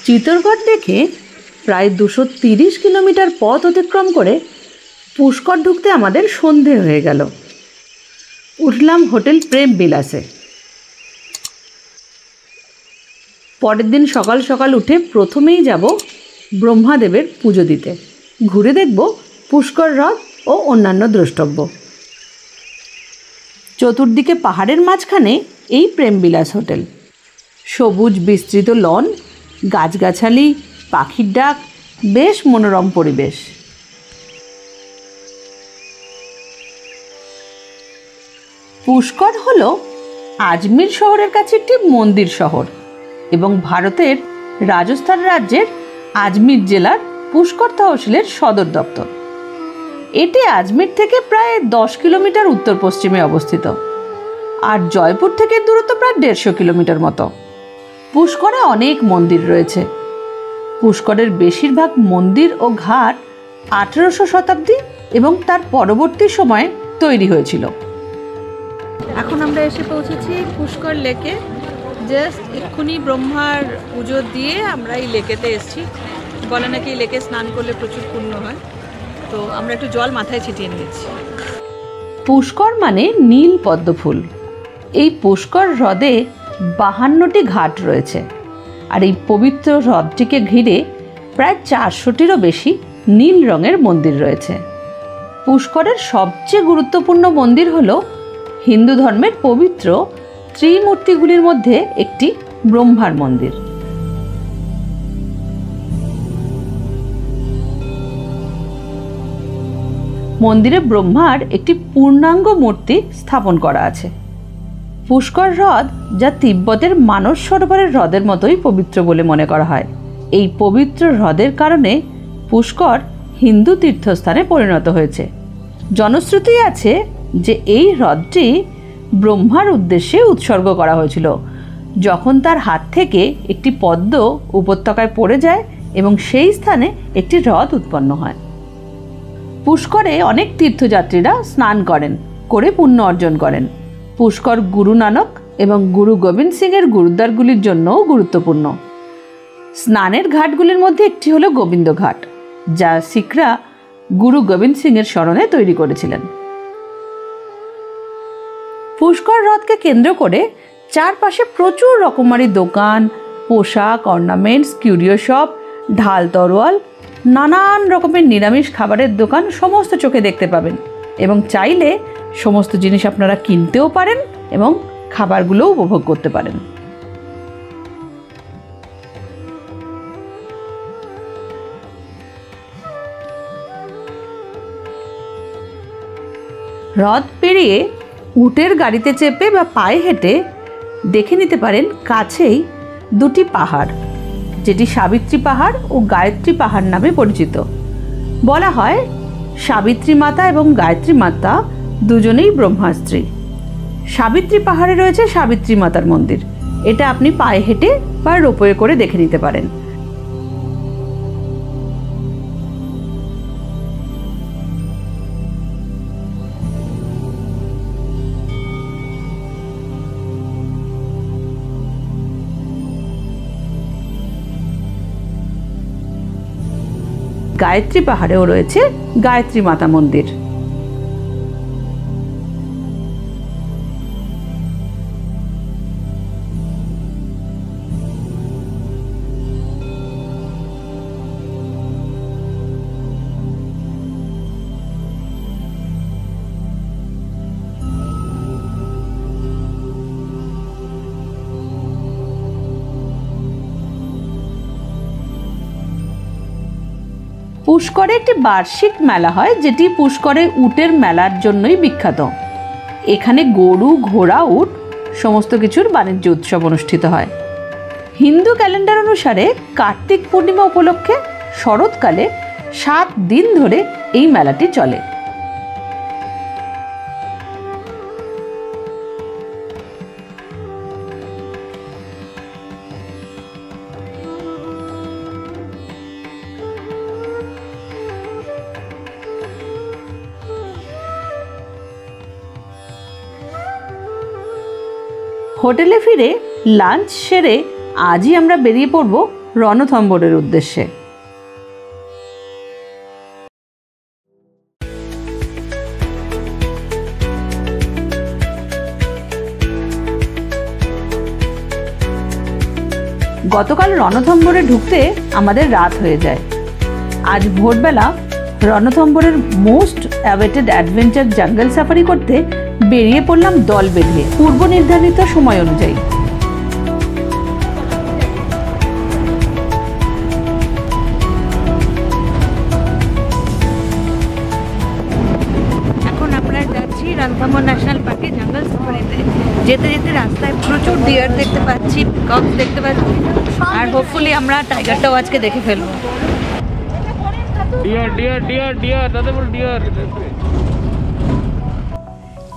চিতরগড় দেখে প্রায় 230 কিলোমিটার পথ অতিক্রম করে পুষ্কর ঢুকতে আমাদের সন্ধে হয়ে গেল। উঠলাম হোটেল প্রেম বিলাসে। পরের দিন সকাল সকাল উঠে প্রথমেই যাব ব্রহ্মাদেবের পুজো দিতে। ঘুরে দেখব পুষ্কর হ্রদ ও অন্যান্য দ্রষ্টব্য। চতুর্দিকে পাহাড়ের মাঝখানে এই প্রেমবিলাস হোটেল। সবুজ বিস্তৃত লন, গাছগাছালি, পাখির ডাক, বেশ মনোরম পরিবেশ। পুষ্কর হল আজমির শহরের কাছে একটি মন্দির শহর এবং ভারতের রাজস্থান রাজ্যের আজমির জেলার পুষ্কর তহসিলের সদর দপ্তর। এটি আজমির থেকে প্রায় 10 কিলোমিটার উত্তর পশ্চিমে অবস্থিত, আর জয়পুর থেকে দূরত্ব প্রায় 150 কিলোমিটার মতো। পুষ্করে অনেক মন্দির রয়েছে। পুষ্করের বেশিরভাগ মন্দির ও ঘাট 1800 শতাব্দী এবং তার পরবর্তী সময়ে তৈরি হয়েছিল। এখন আমরা এসে পৌঁছেছি পুষ্কর লেকে। জাস্ট এক্ষুনি ব্রহ্মার পুজো দিয়ে আমরা এই লেকেতে এসেছি। বলে নাকি এই লেকে স্নান করলে প্রচুর পুণ্য হয়, তো আমরা একটু জল মাথায় ছিটিয়ে নিয়েছি। পুষ্কর মানে নীল পদ্ম ফুল। এই পুষ্কর হ্রদে 52টি ঘাট রয়েছে, আর এই পবিত্র হ্রদটিকে ঘিরে প্রায় 400টিরও বেশি নীল রঙের মন্দির রয়েছে। পুষ্করের সবচেয়ে গুরুত্বপূর্ণ মন্দির হল হিন্দু ধর্মের পবিত্র ত্রিমূর্তিগুলির মধ্যে একটি ব্রহ্মার মন্দির। মন্দিরে ব্রহ্মার একটি পূর্ণাঙ্গ মূর্তি স্থাপন করা আছে। পুষ্কর হ্রদ, যা তিব্বতের মানস সরোবরের হ্রদের মতোই পবিত্র বলে মনে করা হয়। এই পবিত্র হ্রদের কারণে পুষ্কর হিন্দু তীর্থস্থানে পরিণত হয়েছে। জনশ্রুতি আছে যে এই হ্রদটি ব্রহ্মার উদ্দেশ্যে উৎসর্গ করা হয়েছিল, যখন তার হাত থেকে একটি পদ্ম উপত্যকায় পড়ে যায় এবং সেই স্থানে একটি হ্রদ উৎপন্ন হয়। পুষ্করে অনেক তীর্থযাত্রীরা স্নান করে পুণ্য অর্জন করেন। পুষ্কর গুরু নানক এবং গুরু গোবিন্দ সিংয়ের গুরুদ্বারগুলির জন্যও গুরুত্বপূর্ণ। স্নানের ঘাটগুলির মধ্যে একটি হলো গোবিন্দ ঘাট, যা শিখরা গুরু গোবিন্দ সিংয়ের স্মরণে তৈরি করেছিলেন। পুষ্কর হ্রদকে কেন্দ্র করে চারপাশে প্রচুর রকমারি দোকান, পোশাক, অর্নামেন্টস, কিউরিও শপ, ঢাল তরোয়াল, নানান রকমের নিরামিষ খাবারের দোকান সমস্ত চোখে দেখতে পাবেন, এবং চাইলে সমস্ত জিনিস আপনারা কিনতেও পারেন এবং খাবারগুলোও উপভোগ করতে পারেন। হ্রদ পেরিয়ে উটের গাড়িতে চেপে বা পায়ে হেঁটে দেখে নিতে পারেন কাছেই দুটি পাহাড়, যেটি সাবিত্রী পাহাড় ও গায়ত্রী পাহাড় নামে পরিচিত। বলা হয় সাবিত্রী মাতা এবং গায়ত্রী মাতা দুজনেই ব্রহ্মার স্ত্রী। সাবিত্রী পাহাড়ে রয়েছে সাবিত্রী মাতার মন্দির। এটা আপনি পায়ে হেঁটে বা রোপওয়ে করে দেখে নিতে পারেন। গায়ত্রী পাহাড়েও রয়েছে গায়ত্রী মাতা মন্দির। পুষ্করে একটি বার্ষিক মেলা হয়, যেটি পুষ্করে উটের মেলার জন্যই বিখ্যাত। এখানে গরু, ঘোড়া, উট সমস্ত কিছুর বাণিজ্য উৎসব অনুষ্ঠিত হয়। হিন্দু ক্যালেন্ডার অনুসারে কার্তিক পূর্ণিমা উপলক্ষে শরৎকালে 7 দিন ধরে এই মেলাটি চলে। হোটেলে ফিরে লাঞ্চ সেরে আজই আমরা বেরিয়ে পড়ব রণথম্বরের উদ্দেশ্যে। গতকাল রণথম্বরে ঢুকতে আমাদের রাত হয়ে যায়। আজ ভোরবেলা রণথম্বরের মোস্ট অ্যাওয়েটেড অ্যাডভেঞ্চার জঙ্গল সাফারি করতে বেরিয়ে পড়লাম দল বেঁধে পূর্ব নির্ধারিত সময় অনুযায়ী। এখন আমরা যাচ্ছি রণথম্বর ন্যাশনাল পার্কে জঙ্গল সাফারিতে। যেতে যেতে রাস্তায় প্রচুর ডিয়ার দেখতে পাচ্ছি, কক্স দেখতে পাচ্ছি, আর হোপফুলি আমরা টাইগারটাও আজকে দেখে ফেলবো।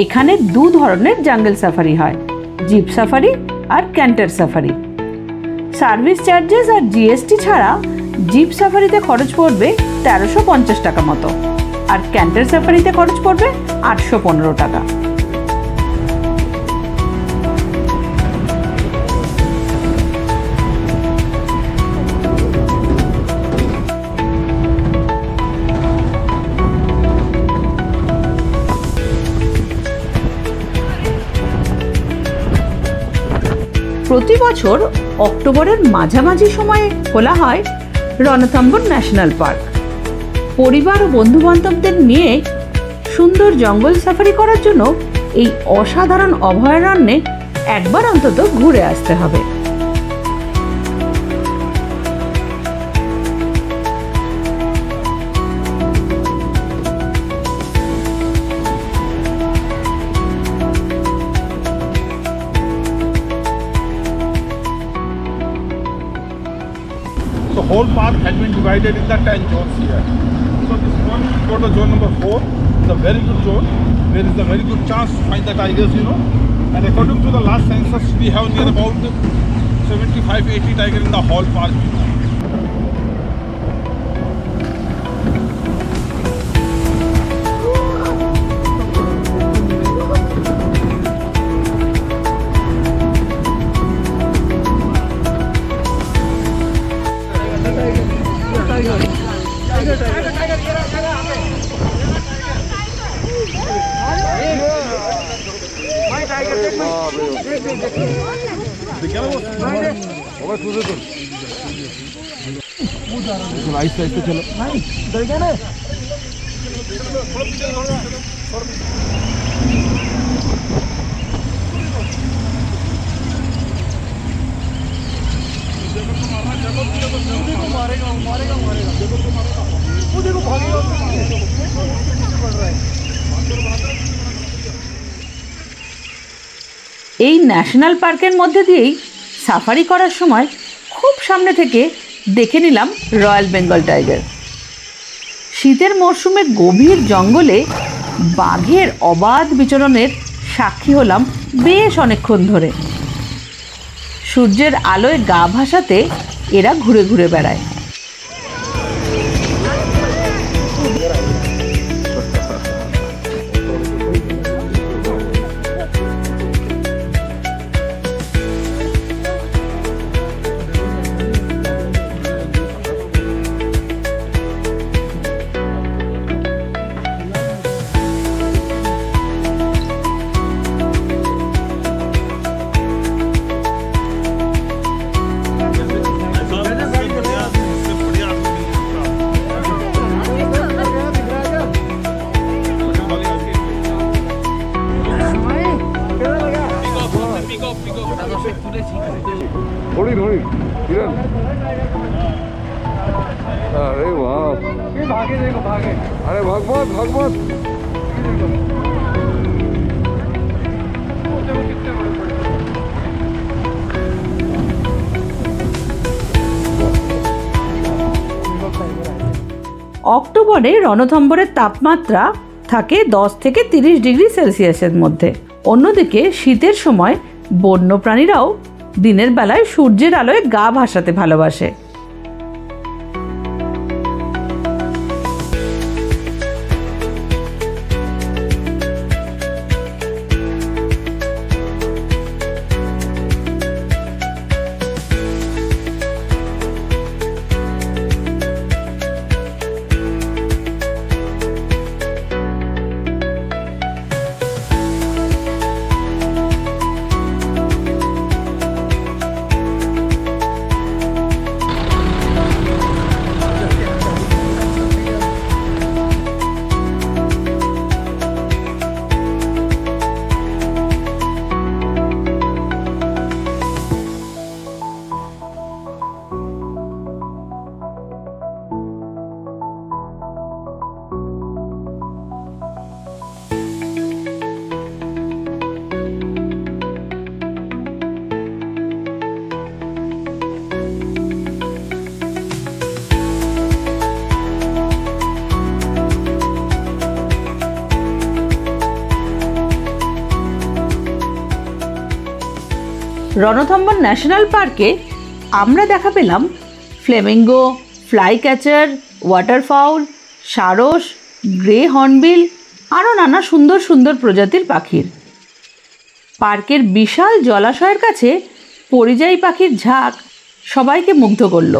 এখানে দু ধরনের জঙ্গল সাফারি হয়, জিপ সাফারি আর ক্যান্টার সাফারি। সার্ভিস চার্জেস আর জিএসটি ছাড়া জিপ সাফারিতে খরচ পড়বে 1350 টাকা মতো, আর ক্যান্টার সাফারিতে খরচ পড়বে 815 টাকা। প্রতি বছর অক্টোবরের মাঝামাঝি সময়ে খোলা হয় রণথম্বর ন্যাশনাল পার্ক। পরিবার ও বন্ধুবান্ধবদের নিয়ে সুন্দর জঙ্গল সাফারি করার জন্য এই অসাধারণ অভয়ারণ্যে একবার অন্তত ঘুরে আসতে হবে। The whole park has been divided in the 10 zones here. So this one, we go to zone number 4. It's a very good zone. There is a very good chance to find the tigers, you know. And according to the last census, we have near about 75-80 tigers in the whole park. এই national পার্কের মধ্যে দিয়েই safari করার সময় খুব সামনে থেকে দেখে নিলাম রয়্যাল বেঙ্গল টাইগার। শীতের মরশুমে গভীর জঙ্গলে বাঘের অবাধ বিচরণের সাক্ষী হলাম বেশ অনেকক্ষণ ধরে। সূর্যের আলোয় গা ভাসাতে এরা ঘুরে ঘুরে বেড়ায়। हरिण हरिण हिरण अरे वाह भागे देखो भागे अरे भगवत भगवत অক্টোবরে রণথম্বরের তাপমাত্রা থাকে 10 থেকে 30 ডিগ্রি সেলসিয়াসের মধ্যে। অন্যদিকে শীতের সময় বন্যপ্রাণীরাও দিনের বেলায় সূর্যের আলোয় গা ভাসাতে ভালোবাসে। রণথম্বর ন্যাশনাল পার্কে আমরা দেখা পেলাম ফ্লেমিঙ্গো, ফ্লাই ক্যাচার, ওয়াটারফাউল, সারস, গ্রে হর্নবিল আরও নানা সুন্দর সুন্দর প্রজাতির পাখির। পার্কের বিশাল জলাশয়ের কাছে পরিযায়ী পাখির ঝাঁক সবাইকে মুগ্ধ করল।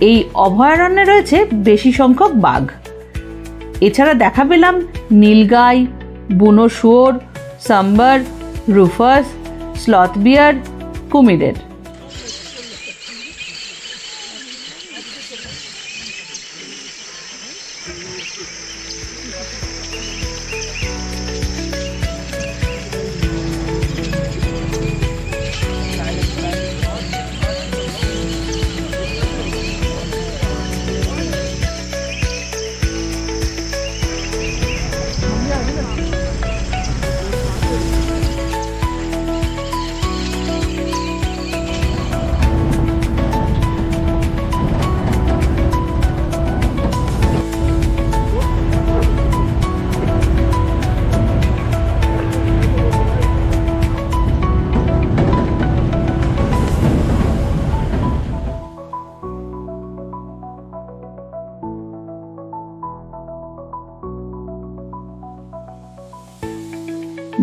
এই অভয়ারণ্যে রয়েছে বেশি সংখ্যক বাঘ। এছাড়া দেখা পেলাম নীলগাই, বুনো শুয়োর, সাম্বার, রুফাস, স্লথ বিয়ার, কুমিরের।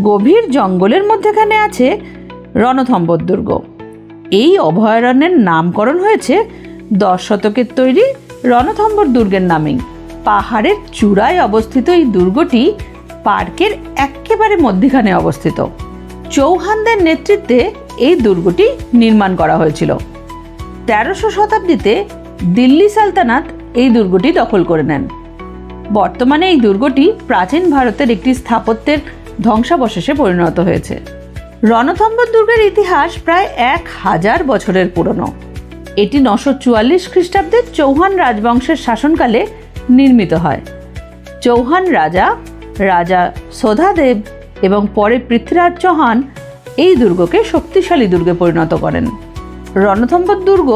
গভীর জঙ্গলের মধ্যেখানে আছে রণথম্বর দুর্গ। এই অভয়ারণ্যের নামকরণ হয়েছে 10 শতকের তৈরি রণথম্বর দুর্গের নামেই। পাহাড়ের চূড়ায় অবস্থিত এই দুর্গটি পার্কের একেবারে মধ্যখানে অবস্থিত। চৌহানদের নেতৃত্বে এই দুর্গটি নির্মাণ করা হয়েছিল। 1300 শতাব্দীতে দিল্লি সালতানাত এই দুর্গটি দখল করে নেন। বর্তমানে এই দুর্গটি প্রাচীন ভারতের একটি স্থাপত্যের ধ্বংসাবশেষে পরিণত হয়েছে। রণথম্বর দুর্গের ইতিহাস প্রায় 1000 বছরের পুরনো। এটি 944 খ্রিস্টাব্দে চৌহান রাজবংশের শাসনকালে নির্মিত হয়। চৌহান রাজা সোধাদেব এবং পরে পৃথ্বীরাজ চৌহান এই দুর্গকে শক্তিশালী দুর্গে পরিণত করেন। রণথম্বর দুর্গ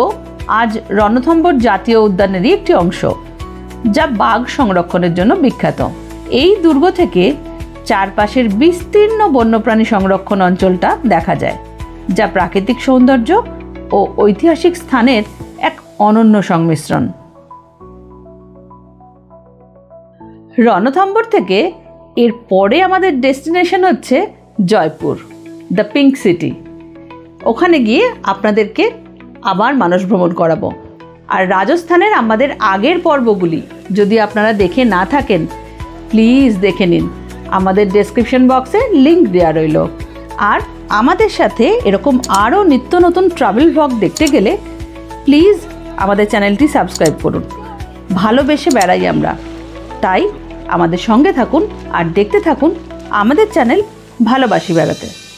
আজ রণথম্বর জাতীয় উদ্যানেরই একটি অংশ, যা বাঘ সংরক্ষণের জন্য বিখ্যাত। এই দুর্গ থেকে চারপাশের বিস্তীর্ণ বন্যপ্রাণী সংরক্ষণ অঞ্চলটা দেখা যায়, যা প্রাকৃতিক সৌন্দর্য ও ঐতিহাসিক স্থানের এক অনন্য সংমিশ্রণ। রণথম্বর থেকে এর পরে আমাদের ডেস্টিনেশন হচ্ছে জয়পুর, দ্য পিঙ্ক সিটি। ওখানে গিয়ে আপনাদেরকে আবার মানস ভ্রমণ করাবো। আর রাজস্থানের আমাদের আগের পর্বগুলি যদি আপনারা দেখে না থাকেন, প্লিজ দেখে নিন। আমাদের ডেসক্রিপশন বক্সে লিংক দেওয়া রইল। আর আমাদের সাথে এরকম আরও নিত্য নতুন ট্রাভেল ব্লগ দেখতে গেলে প্লিজ আমাদের চ্যানেলটি সাবস্ক্রাইব করুন। ভালোবেসে বেড়াই আমরা, তাই আমাদের সঙ্গে থাকুন আর দেখতে থাকুন আমাদের চ্যানেল ভালোবাসি বেড়াতে।